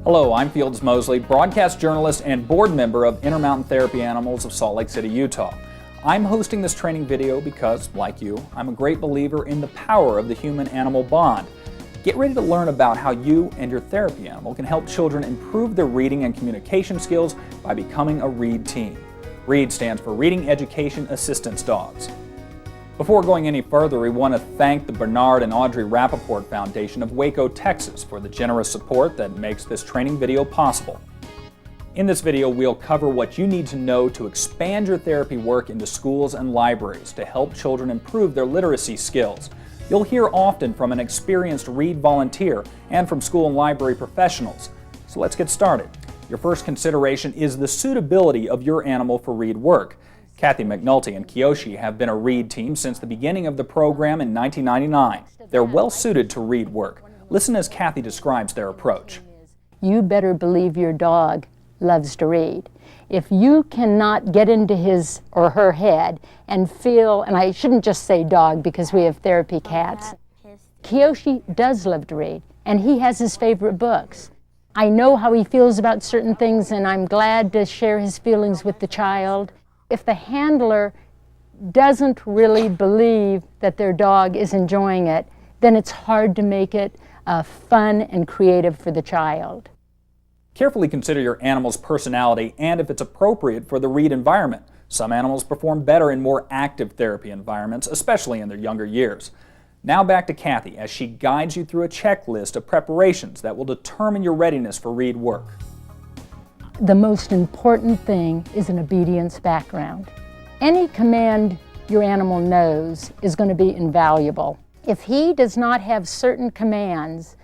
Hello, I'm Fields Mosley, broadcast journalist and board member of Intermountain Therapy Animals of Salt Lake City, Utah. I'm hosting this training video because, like you, I'm a great believer in the power of the human-animal bond. Get ready to learn about how you and your therapy animal can help children improve their reading and communication skills by becoming a READ team. READ stands for Reading Education Assistance Dogs. Before going any further, we want to thank the Bernard and Audrey Rappaport Foundation of Waco, Texas for the generous support that makes this training video possible. In this video, we'll cover what you need to know to expand your therapy work into schools and libraries to help children improve their literacy skills. You'll hear often from an experienced READ volunteer and from school and library professionals. So let's get started. Your first consideration is the suitability of your animal for READ work. Kathy McNulty and Kiyoshi have been a READ team since the beginning of the program in 1999. They're well suited to READ work. Listen as Kathy describes their approach. You better believe your dog loves to read. If you cannot get into his or her head and feel, and I shouldn't just say dog because we have therapy cats, Kiyoshi does love to read, and he has his favorite books. I know how he feels about certain things, and I'm glad to share his feelings with the child. If the handler doesn't really believe that their dog is enjoying it, then it's hard to make it fun and creative for the child. Carefully consider your animal's personality and if it's appropriate for the READ environment. Some animals perform better in more active therapy environments, especially in their younger years. Now back to Kathy as she guides you through a checklist of preparations that will determine your readiness for READ work. The most important thing is an obedience background. Any command your animal knows is going to be invaluable. If he does not have certain commands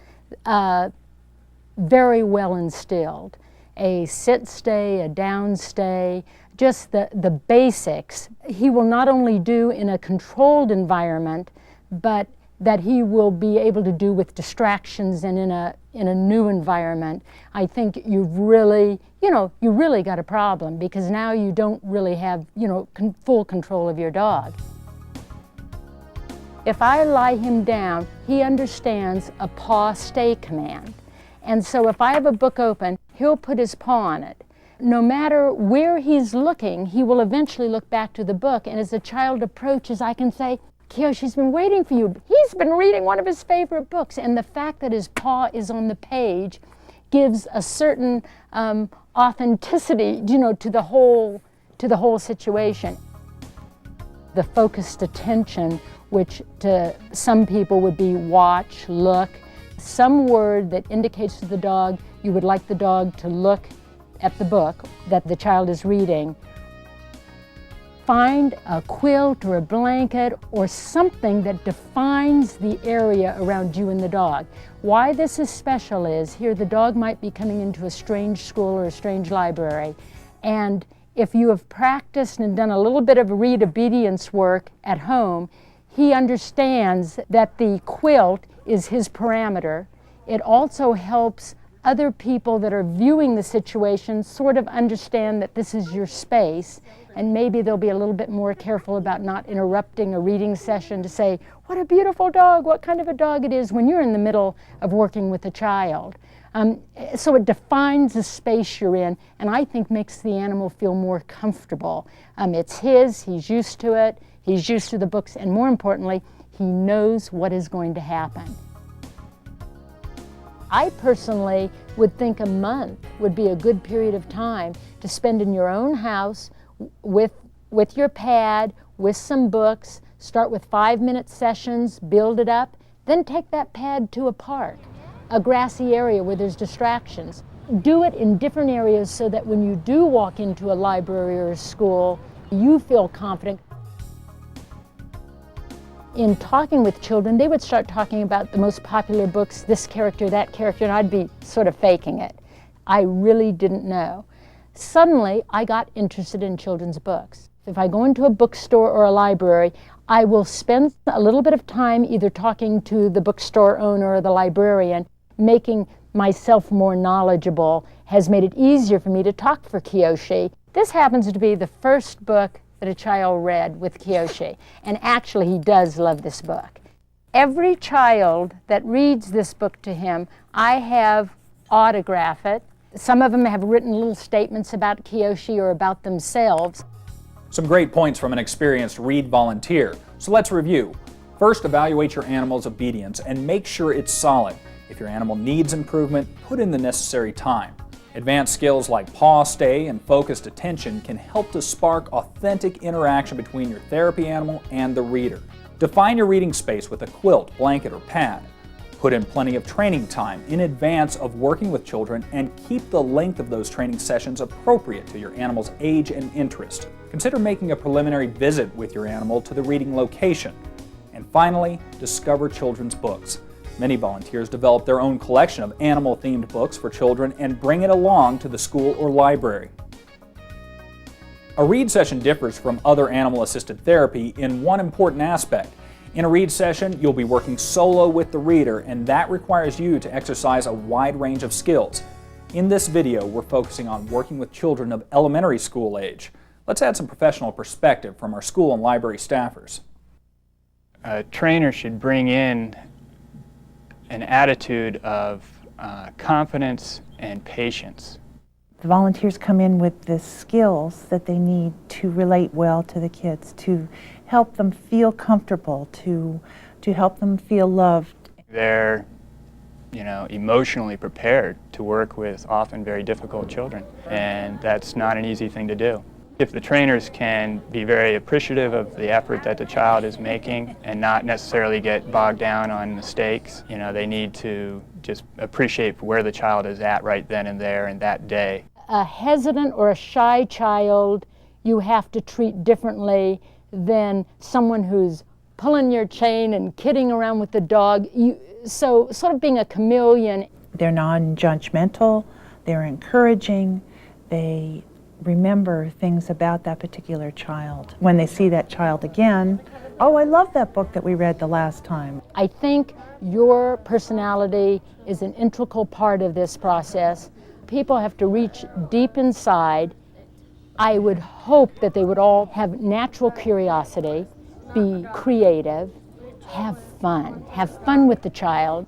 very well instilled, a sit stay, a down stay, just the basics, he will not only do in a controlled environment, but that he will be able to do with distractions and in a new environment. I think you've really, you really got a problem because now you don't really have, full control of your dog. If I lie him down, he understands a paw stay command. And so if I have a book open, he'll put his paw on it. No matter where he's looking, he will eventually look back to the book, and as the child approaches, I can say, Kiyoshi's been waiting for you. He's been reading one of his favorite books, and the fact that his paw is on the page gives a certain authenticity, to the whole situation. The focused attention, which to some people would be watch, look, some word that indicates to the dog you would like the dog to look at the book that the child is reading. Find a quilt or a blanket or something that defines the area around you and the dog. Why this is special is here the dog might be coming into a strange school or a strange library, and if you have practiced and done a little bit of READ obedience work at home, he understands that the quilt is his parameter. It also helps other people that are viewing the situation sort of understand that this is your space, and maybe they'll be a little bit more careful about not interrupting a reading session to say, what a beautiful dog, what kind of a dog it is when you're in the middle of working with a child. So it defines the space you're in, and I think makes the animal feel more comfortable. It's his, he's used to it, he's used to the books, and more importantly, he knows what is going to happen. I personally would think a month would be a good period of time to spend in your own house with your pad, with some books, start with 5-minute sessions, build it up, then take that pad to a park, a grassy area where there's distractions. Do it in different areas so that when you do walk into a library or a school, you feel confident. In talking with children, they would start talking about the most popular books, this character, that character, and I'd be sort of faking it. I really didn't know. Suddenly, I got interested in children's books. If I go into a bookstore or a library, I will spend a little bit of time either talking to the bookstore owner or the librarian, making myself more knowledgeable, has made it easier for me to talk for Kiyoshi. This happens to be the first book that a child read with Kiyoshi, and actually he does love this book. Every child that reads this book to him, I have autograph it. Some of them have written little statements about Kiyoshi or about themselves. Some great points from an experienced read volunteer. So let's review. First, evaluate your animal's obedience and make sure it's solid. If your animal needs improvement, put in the necessary time. Advanced skills like paw stay and focused attention can help to spark authentic interaction between your therapy animal and the reader. Define your reading space with a quilt, blanket, or pad. Put in plenty of training time in advance of working with children and keep the length of those training sessions appropriate to your animal's age and interest. Consider making a preliminary visit with your animal to the reading location. And finally, discover children's books. Many volunteers develop their own collection of animal-themed books for children and bring it along to the school or library. A read session differs from other animal-assisted therapy in one important aspect. In a read session, you'll be working solo with the reader, and that requires you to exercise a wide range of skills. In this video, we're focusing on working with children of elementary school age. Let's add some professional perspective from our school and library staffers. A trainer should bring in an attitude of confidence and patience. The volunteers come in with the skills that they need to relate well to the kids, to help them feel comfortable, to help them feel loved. They're, emotionally prepared to work with often very difficult children, and that's not an easy thing to do. If the trainers can be very appreciative of the effort that the child is making and not necessarily get bogged down on mistakes, they need to just appreciate where the child is at right then and there and that day. A hesitant or a shy child you have to treat differently than someone who's pulling your chain and kidding around with the dog. So sort of being a chameleon. They're non-judgmental, they're encouraging, they remember things about that particular child. When they see that child again, oh, I love that book that we read the last time. I think your personality is an integral part of this process. People have to reach deep inside. I would hope that they would all have natural curiosity, be creative, have fun with the child.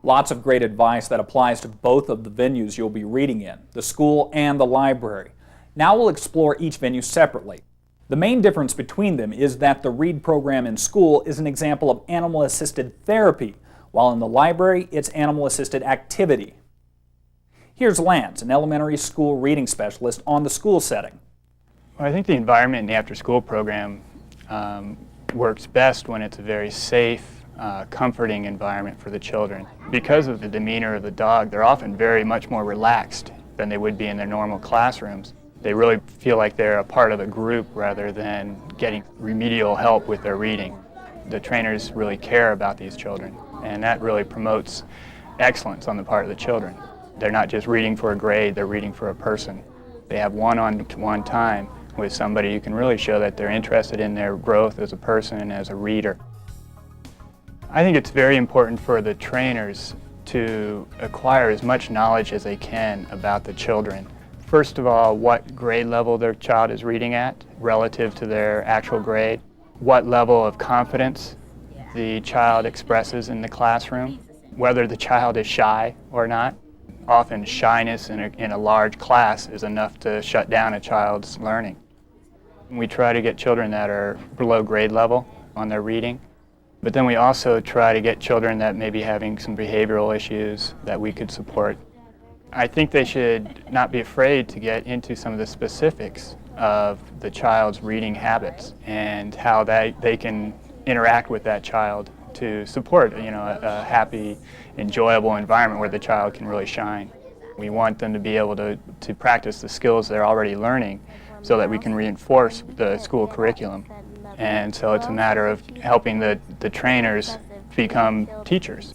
Lots of great advice that applies to both of the venues you'll be reading in, the school and the library. Now we'll explore each venue separately. The main difference between them is that the READ program in school is an example of animal-assisted therapy, while in the library it's animal-assisted activity. Here's Lance, an elementary school reading specialist on the school setting. Well, I think the environment in the after-school program works best when it's a very safe, comforting environment for the children. Because of the demeanor of the dog, they're often very much more relaxed than they would be in their normal classrooms. They really feel like they're a part of a group rather than getting remedial help with their reading. The trainers really care about these children, and that really promotes excellence on the part of the children. They're not just reading for a grade, they're reading for a person. They have one-on-one time with somebody who can really show that they're interested in their growth as a person and as a reader. I think it's very important for the trainers to acquire as much knowledge as they can about the children. First of all, what grade level their child is reading at relative to their actual grade, what level of confidence the child expresses in the classroom, whether the child is shy or not. Often shyness in a large class is enough to shut down a child's learning. We try to get children that are below grade level on their reading, but then we also try to get children that may be having some behavioral issues that we could support. I think they should not be afraid to get into some of the specifics of the child's reading habits and how they can interact with that child to support a happy, enjoyable environment where the child can really shine. We want them to be able to practice the skills they're already learning so that we can reinforce the school curriculum. And so it's a matter of helping the trainers become teachers.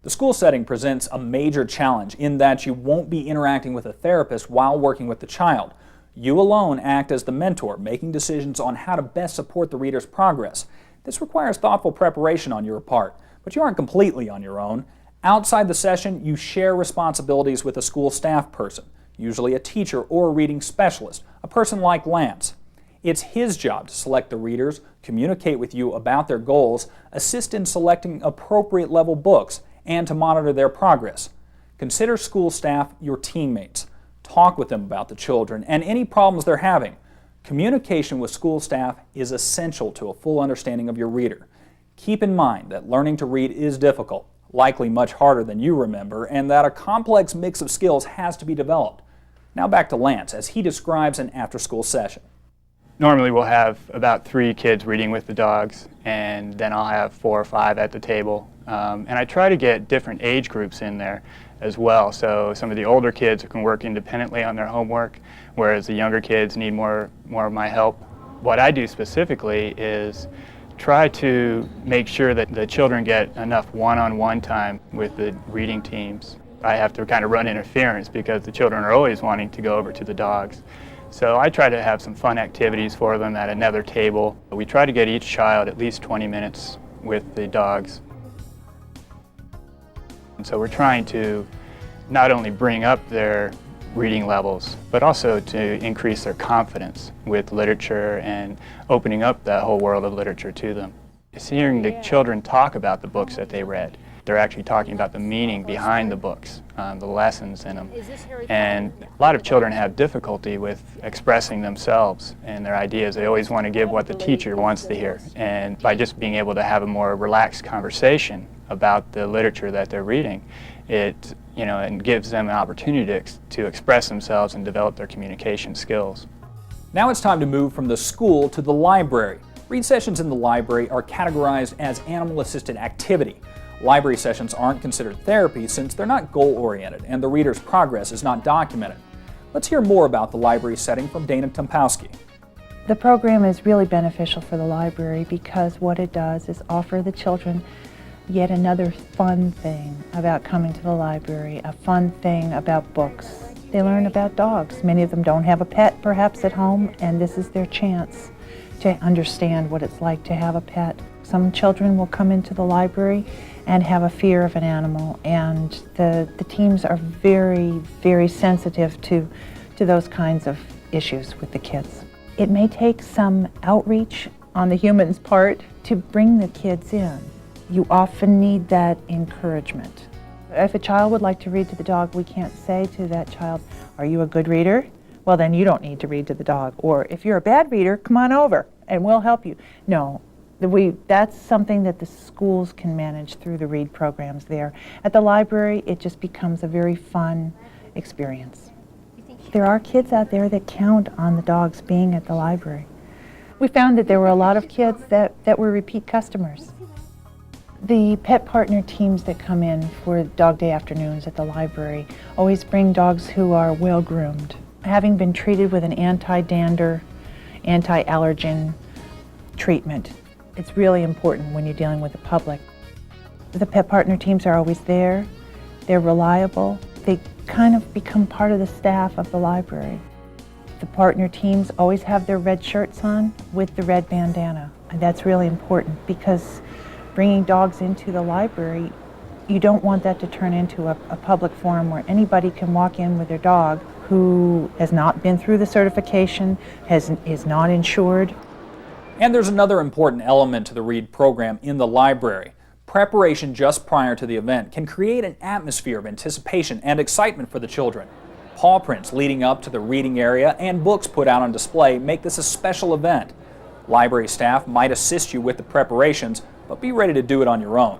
The school setting presents a major challenge in that you won't be interacting with a therapist while working with the child. You alone act as the mentor, making decisions on how to best support the reader's progress. This requires thoughtful preparation on your part, but you aren't completely on your own. Outside the session, you share responsibilities with a school staff person, usually a teacher or a reading specialist, a person like Lance. It's his job to select the readers, communicate with you about their goals, assist in selecting appropriate level books, and to monitor their progress. Consider school staff your teammates. Talk with them about the children and any problems they're having. Communication with school staff is essential to a full understanding of your reader. Keep in mind that learning to read is difficult, likely much harder than you remember, and that a complex mix of skills has to be developed. Now back to Lance as he describes an after-school session. Normally we'll have about 3 kids reading with the dogs, and then I'll have 4 or 5 at the table. And I try to get different age groups in there as well. So some of the older kids can work independently on their homework, whereas the younger kids need more of my help. What I do specifically is try to make sure that the children get enough one-on-one time with the reading teams. I have to kind of run interference because the children are always wanting to go over to the dogs. So I try to have some fun activities for them at another table. We try to get each child at least 20 minutes with the dogs. And so we're trying to not only bring up their reading levels, but also to increase their confidence with literature and opening up that whole world of literature to them. It's hearing the children talk about the books that they read. They're actually talking about the meaning behind the books, the lessons in them. And a lot of children have difficulty with expressing themselves and their ideas. They always want to give what the teacher wants to hear. And by just being able to have a more relaxed conversation about the literature that they're reading, it gives them an opportunity to express themselves and develop their communication skills. Now it's time to move from the school to the library. Read sessions in the library are categorized as animal-assisted activity. Library sessions aren't considered therapy since they're not goal-oriented and the reader's progress is not documented. Let's hear more about the library setting from Dana Tompowski. The program is really beneficial for the library because what it does is offer the children yet another fun thing about coming to the library, a fun thing about books. They learn about dogs. Many of them don't have a pet perhaps at home, and this is their chance to understand what it's like to have a pet. Some children will come into the library and have a fear of an animal, and the teams are very, very sensitive to those kinds of issues with the kids. It may take some outreach on the human's part to bring the kids in. You often need that encouragement. If a child would like to read to the dog, we can't say to that child, "Are you a good reader? Well, then you don't need to read to the dog." Or, "If you're a bad reader, come on over and we'll help you." No, that's something that the schools can manage through the read programs there. At the library, it just becomes a very fun experience. There are kids out there that count on the dogs being at the library. We found that there were a lot of kids that were repeat customers. The pet partner teams that come in for dog day afternoons at the library always bring dogs who are well groomed. Having been treated with an anti-dander, anti-allergen treatment, it's really important when you're dealing with the public. The pet partner teams are always there. They're reliable. They kind of become part of the staff of the library. The partner teams always have their red shirts on with the red bandana. And that's really important because bringing dogs into the library, you don't want that to turn into a public forum where anybody can walk in with their dog who has not been through the certification, is not insured. And there's another important element to the READ program in the library. Preparation just prior to the event can create an atmosphere of anticipation and excitement for the children. Paw prints leading up to the reading area and books put out on display make this a special event. Library staff might assist you with the preparations, but be ready to do it on your own.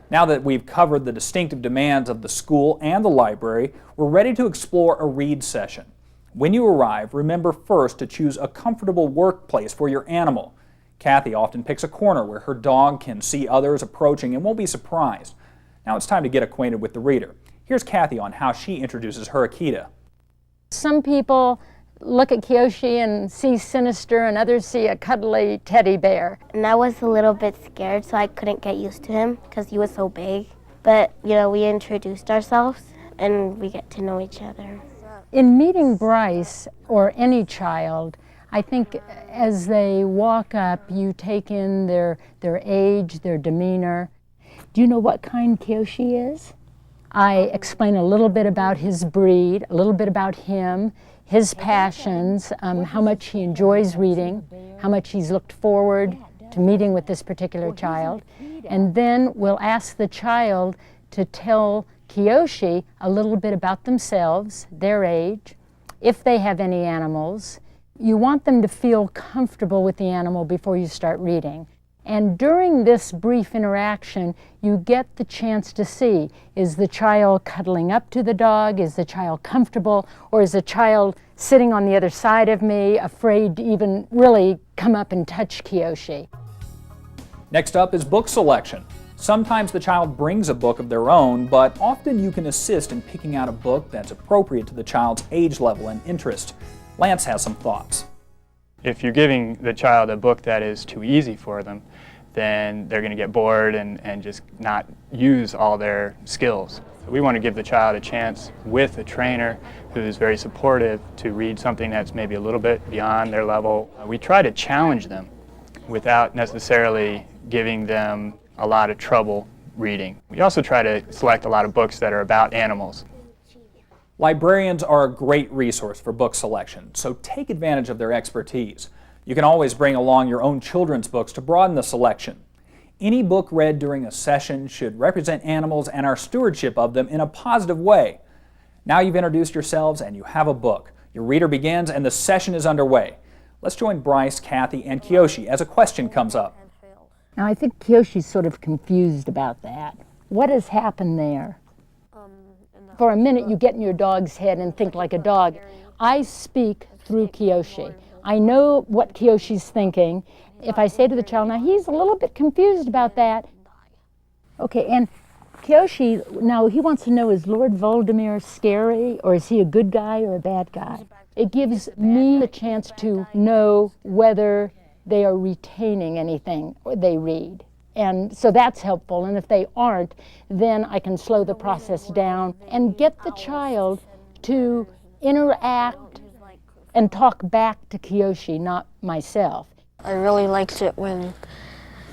Now that we've covered the distinctive demands of the school and the library, we're ready to explore a read session. When you arrive, remember first to choose a comfortable workplace for your animal. Kathy often picks a corner where her dog can see others approaching and won't be surprised. Now it's time to get acquainted with the reader. Here's Kathy on how she introduces her Akita. Some people look at Kiyoshi and see sinister, and others see a cuddly teddy bear. And I was a little bit scared, so I couldn't get used to him because he was so big. But, we introduced ourselves and we get to know each other. In meeting Bryce, or any child, I think as they walk up, you take in their age, their demeanor. Do you know what kind Kiyoshi is? I explain a little bit about his breed, a little bit about him, his passions, how much he enjoys reading, how much he's looked forward to meeting with this particular child. And then we'll ask the child to tell Kiyoshi a little bit about themselves, their age, if they have any animals. You want them to feel comfortable with the animal before you start reading. And during this brief interaction, you get the chance to see, is the child cuddling up to the dog? Is the child comfortable? Or is the child sitting on the other side of me, afraid to even really come up and touch Kiyoshi? Next up is book selection. Sometimes the child brings a book of their own, but often you can assist in picking out a book that's appropriate to the child's age level and interest. Lance has some thoughts. If you're giving the child a book that is too easy for them, then they're going to get bored and just not use all their skills. So we want to give the child a chance with a trainer who's very supportive to read something that's maybe a little bit beyond their level. We try to challenge them without necessarily giving them a lot of trouble reading. We also try to select a lot of books that are about animals. Librarians are a great resource for book selection, so take advantage of their expertise. You can always bring along your own children's books to broaden the selection. Any book read during a session should represent animals and our stewardship of them in a positive way. Now you've introduced yourselves and you have a book. Your reader begins and the session is underway. Let's join Bryce, Kathy, and Kiyoshi as a question comes up. Now I think Kiyoshi's sort of confused about that. What has happened there? For a minute you get in your dog's head and think like a dog. I speak through Kiyoshi. I know what Kiyoshi's thinking. If I say to the child, now he's a little bit confused about that. Okay, and Kiyoshi, now he wants to know, is Lord Voldemort scary, or is he a good guy or a bad guy? It gives me the chance to know whether they are retaining anything they read. And so that's helpful, and if they aren't, then I can slow the process down and get the child to interact and talk back to Kiyoshi, not myself. I really liked it when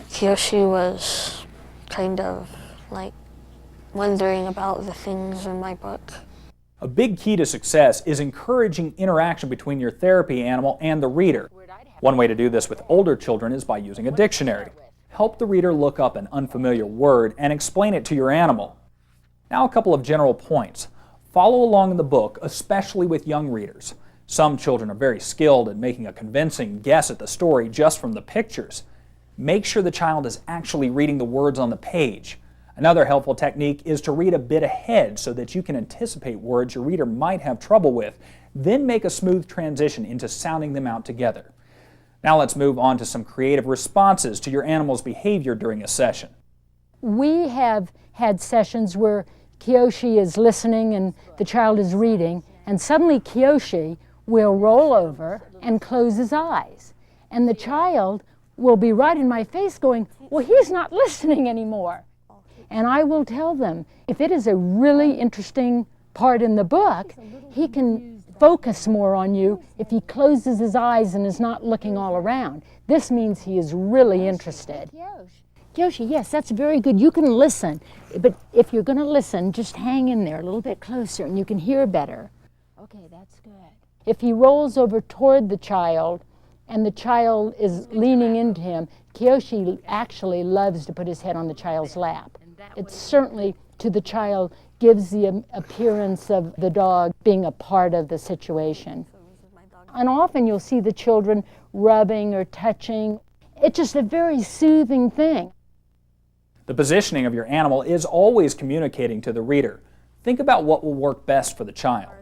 Kiyoshi was kind of like wondering about the things in my book. A big key to success is encouraging interaction between your therapy animal and the reader. One way to do this with older children is by using a dictionary. Help the reader look up an unfamiliar word and explain it to your animal. Now a couple of general points. Follow along in the book, especially with young readers. Some children are very skilled at making a convincing guess at the story just from the pictures. Make sure the child is actually reading the words on the page. Another helpful technique is to read a bit ahead so that you can anticipate words your reader might have trouble with, then make a smooth transition into sounding them out together. Now let's move on to some creative responses to your animal's behavior during a session. We have had sessions where Kiyoshi is listening and the child is reading, and suddenly Kiyoshi will roll over and close his eyes. And the child will be right in my face going, well, he's not listening anymore. And I will tell them, if it is a really interesting part in the book, he can focus more on you if he closes his eyes and is not looking all around. This means he is really interested. Kiyoshi, yes, that's very good. You can listen, but if you're going to listen, just hang in there a little bit closer and you can hear better. Okay, that's good. If he rolls over toward the child and the child is leaning into him, Kiyoshi actually loves to put his head on the child's lap. It certainly, to the child, gives the appearance of the dog being a part of the situation. And often you'll see the children rubbing or touching. It's just a very soothing thing. The positioning of your animal is always communicating to the reader. Think about what will work best for the child.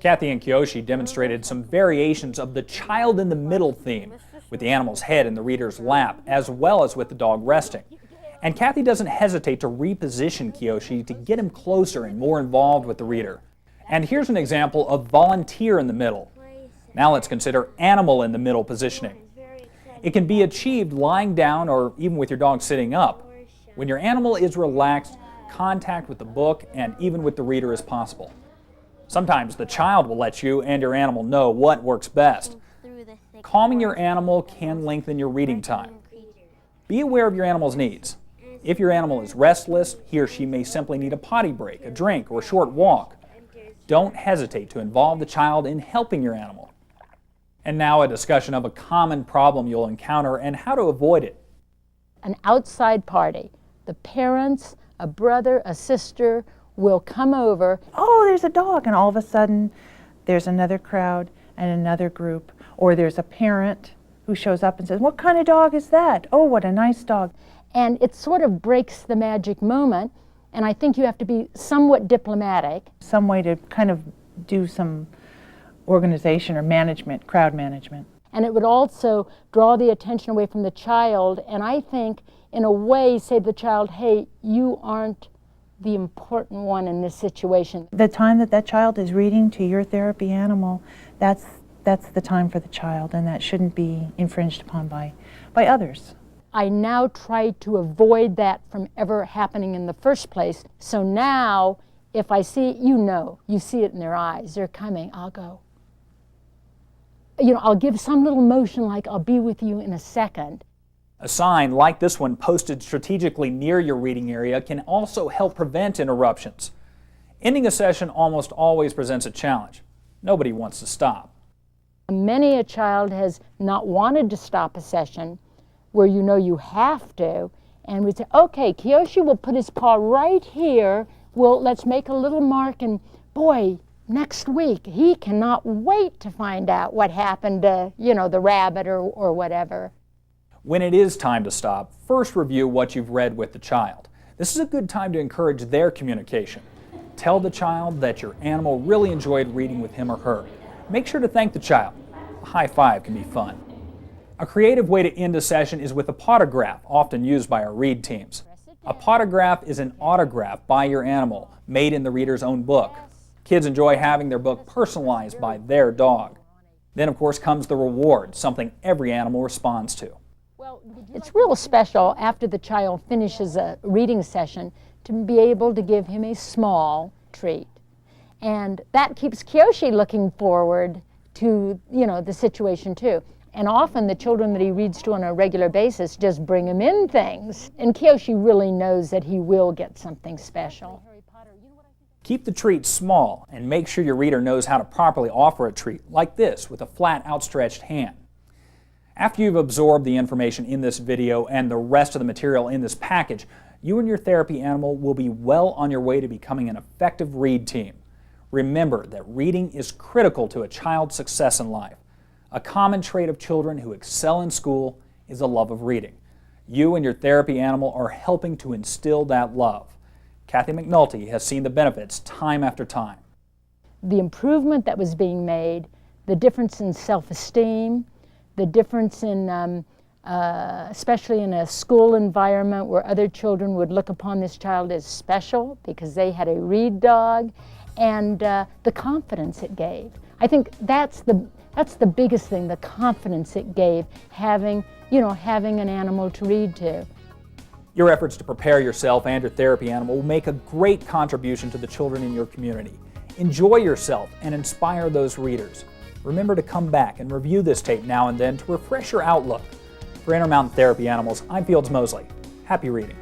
Kathy and Kiyoshi demonstrated some variations of the child in the middle theme, with the animal's head in the reader's lap, as well as with the dog resting. And Kathy doesn't hesitate to reposition Kiyoshi to get him closer and more involved with the reader. And here's an example of volunteer in the middle. Now let's consider animal in the middle positioning. It can be achieved lying down or even with your dog sitting up. When your animal is relaxed, contact with the book and even with the reader is possible. Sometimes the child will let you and your animal know what works best. Calming your animal can lengthen your reading time. Be aware of your animal's needs. If your animal is restless, he or she may simply need a potty break, a drink, or a short walk. Don't hesitate to involve the child in helping your animal. And now a discussion of a common problem you'll encounter and how to avoid it. An outside party, the parents, a brother, a sister, will come over. Oh, there's a dog, and all of a sudden there's another crowd and another group, or there's a parent who shows up and says, what kind of dog is that? Oh, what a nice dog. And it sort of breaks the magic moment, and I think you have to be somewhat diplomatic. Some way to kind of do some organization or management, crowd management. And it would also draw the attention away from the child, and I think in a way say to the child, hey, you aren't the important one in this situation. The time that that child is reading to your therapy animal, that's the time for the child, and that shouldn't be infringed upon by others. I now try to avoid that from ever happening in the first place. So now, if I see it, you see it in their eyes, they're coming, I'll go. I'll give some little motion like I'll be with you in a second. A sign like this one posted strategically near your reading area can also help prevent interruptions. Ending a session almost always presents a challenge. Nobody wants to stop. Many a child has not wanted to stop a session where you have to, and we say, okay, Kiyoshi will put his paw right here, let's make a little mark, and boy, next week he cannot wait to find out what happened to, the rabbit or whatever. When it is time to stop, first review what you've read with the child. This is a good time to encourage their communication. Tell the child that your animal really enjoyed reading with him or her. Make sure to thank the child. A high five can be fun. A creative way to end a session is with a potograph, often used by our read teams. A potograph is an autograph by your animal, made in the reader's own book. Kids enjoy having their book personalized by their dog. Then, of course, comes the reward, something every animal responds to. It's real special after the child finishes a reading session to be able to give him a small treat. And that keeps Kiyoshi looking forward to, the situation too. And often the children that he reads to on a regular basis just bring him in things. And Kiyoshi really knows that he will get something special. Keep the treat small and make sure your reader knows how to properly offer a treat, like this, with a flat, outstretched hand. After you've absorbed the information in this video and the rest of the material in this package, you and your therapy animal will be well on your way to becoming an effective read team. Remember that reading is critical to a child's success in life. A common trait of children who excel in school is a love of reading. You and your therapy animal are helping to instill that love. Kathy McNulty has seen the benefits time after time. The improvement that was being made, the difference in self-esteem, the difference in, especially in a school environment where other children would look upon this child as special because they had a read dog, and the confidence it gave. I think that's the biggest thing, the confidence it gave, having an animal to read to. Your efforts to prepare yourself and your therapy animal will make a great contribution to the children in your community. Enjoy yourself and inspire those readers. Remember to come back and review this tape now and then to refresh your outlook. For Intermountain Therapy Animals, I'm Fields Mosley. Happy reading.